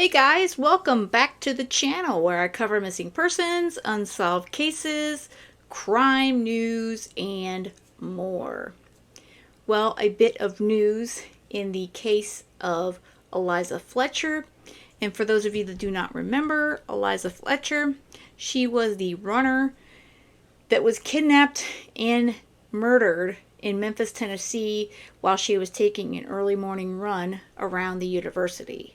Hey guys, welcome back to the channel where I cover missing persons, unsolved cases, crime news, and more. Well, a bit of news in the case of Eliza Fletcher. And for those of you that do not remember, Eliza Fletcher, she was the runner that was kidnapped and murdered in Memphis, Tennessee, while she was taking an early morning run around the university.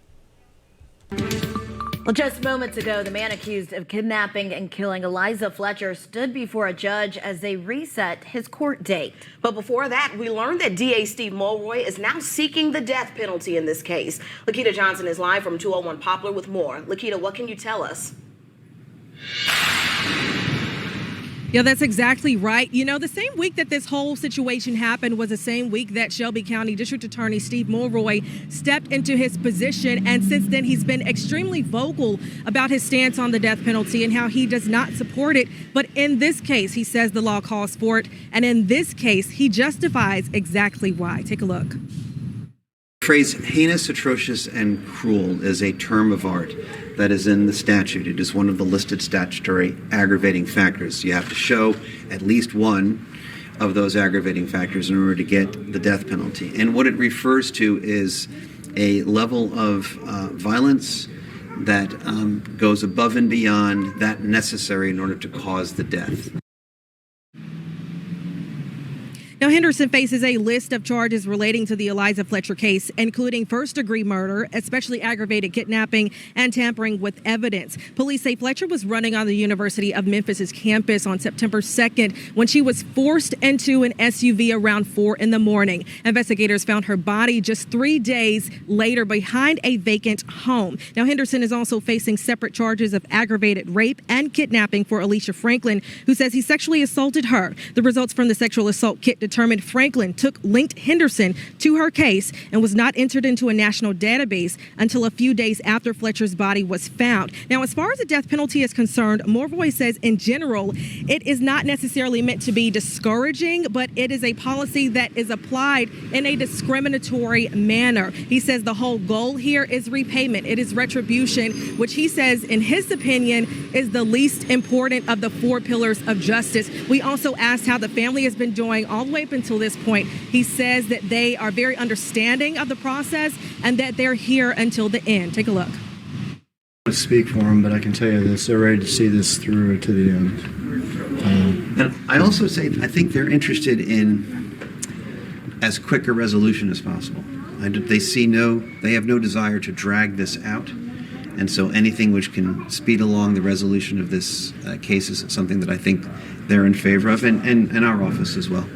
Well, just moments ago, the man accused of kidnapping and killing Eliza Fletcher stood before a judge as they reset his court date. But before that, we learned that DA Steve Mulroy is now seeking the death penalty in this case. Lakita Johnson is live from 201 Poplar with more. Lakita, what can you tell us? Yeah, that's exactly right. You know, the same week that this whole situation happened was the same week that Shelby County District Attorney Steve Mulroy stepped into his position. And since then, he's been extremely vocal about his stance on the death penalty and how he does not support it. But in this case, he says the law calls for it. And in this case, he justifies exactly why. Take a look. The phrase heinous, atrocious, and cruel is a term of art that is in the statute. It is one of the listed statutory aggravating factors. You have to show at least one of those aggravating factors in order to get the death penalty. And what it refers to is a level of violence that goes above and beyond that necessary in order to cause the death. Now, Henderson faces a list of charges relating to the Eliza Fletcher case, including first-degree murder, especially aggravated kidnapping, and tampering with evidence. Police say Fletcher was running on the University of Memphis' campus on September 2nd when she was forced into an SUV around 4 in the morning. Investigators found her body just 3 days later behind a vacant home. Now, Henderson is also facing separate charges of aggravated rape and kidnapping for Alicia Franklin, who says he sexually assaulted her. The results from the sexual assault kit determined Franklin linked Henderson to her case and was not entered into a national database until a few days after Fletcher's body was found. Now, as far as the death penalty is concerned, Mulroy says in general, it is not necessarily meant to be discouraging, but it is a policy that is applied in a discriminatory manner. He says the whole goal here is repayment. It is retribution, which he says, in his opinion, is the least important of the 4 pillars of justice. We also asked how the family has been doing all the way up until this point. He says that they are very understanding of the process and that they're here until the end. Take a look. I don't speak for them, but I can tell you this: they're ready to see this through to the end. And I also say I think they're interested in as quick a resolution as possible. They have no desire to drag this out. And so anything which can speed along the resolution of this case is something that I think they're in favor of, and our office as well.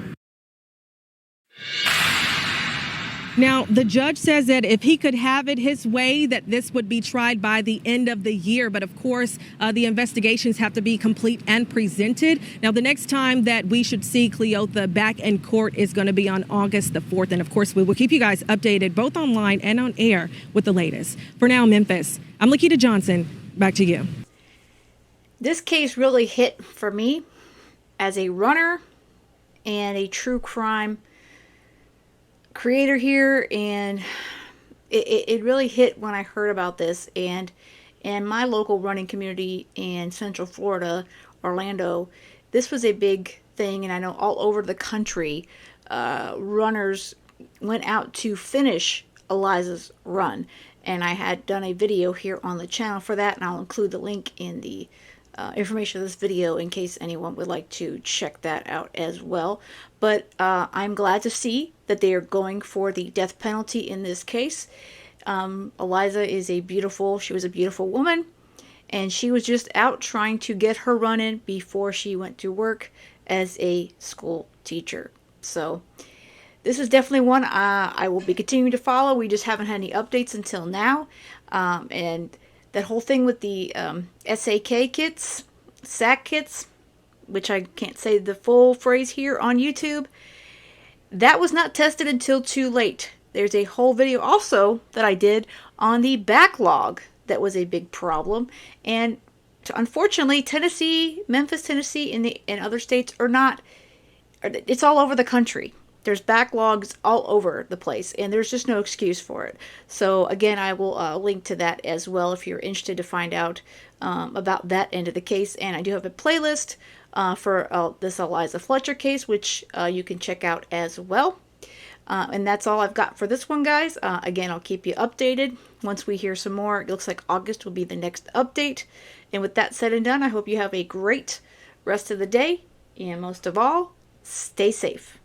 Now, the judge says that if he could have it his way, that this would be tried by the end of the year. But of course, the investigations have to be complete and presented. Now, the next time that we should see Cleo back in court is going to be on August the 4th. And of course, we will keep you guys updated both online and on air with the latest. For now, Memphis, I'm Lakita Johnson. Back to you. This case really hit for me as a runner and a true crime creator here, and it really hit when I heard about this. And in my local running community in Central Florida, Orlando, this was a big thing, and I know all over the country runners went out to finish Eliza's run, and I had done a video here on the channel for that, and I'll include the link in the information of this video in case anyone would like to check that out as well. But I'm glad to see that they are going for the death penalty in this case. Eliza is she was a beautiful woman, and she was just out trying to get her run in before she went to work as a school teacher. So this is definitely one I will be continuing to follow. We just haven't had any updates until now. And that whole thing with the SAK kits, SAC kits, which I can't say the full phrase here on YouTube, that was not tested until too late. There's a whole video also that I did on the backlog that was a big problem. And unfortunately, Tennessee, Memphis, Tennessee, and other states are not, it's all over the country. There's backlogs all over the place, and there's just no excuse for it. So again, I will link to that as well if you're interested to find out about that end of the case. And I do have a playlist for this Eliza Fletcher case, which you can check out as well. And that's all I've got for this one, guys. Again, I'll keep you updated once we hear some more. It looks like August will be the next update. And with that said and done, I hope you have a great rest of the day. And most of all, stay safe.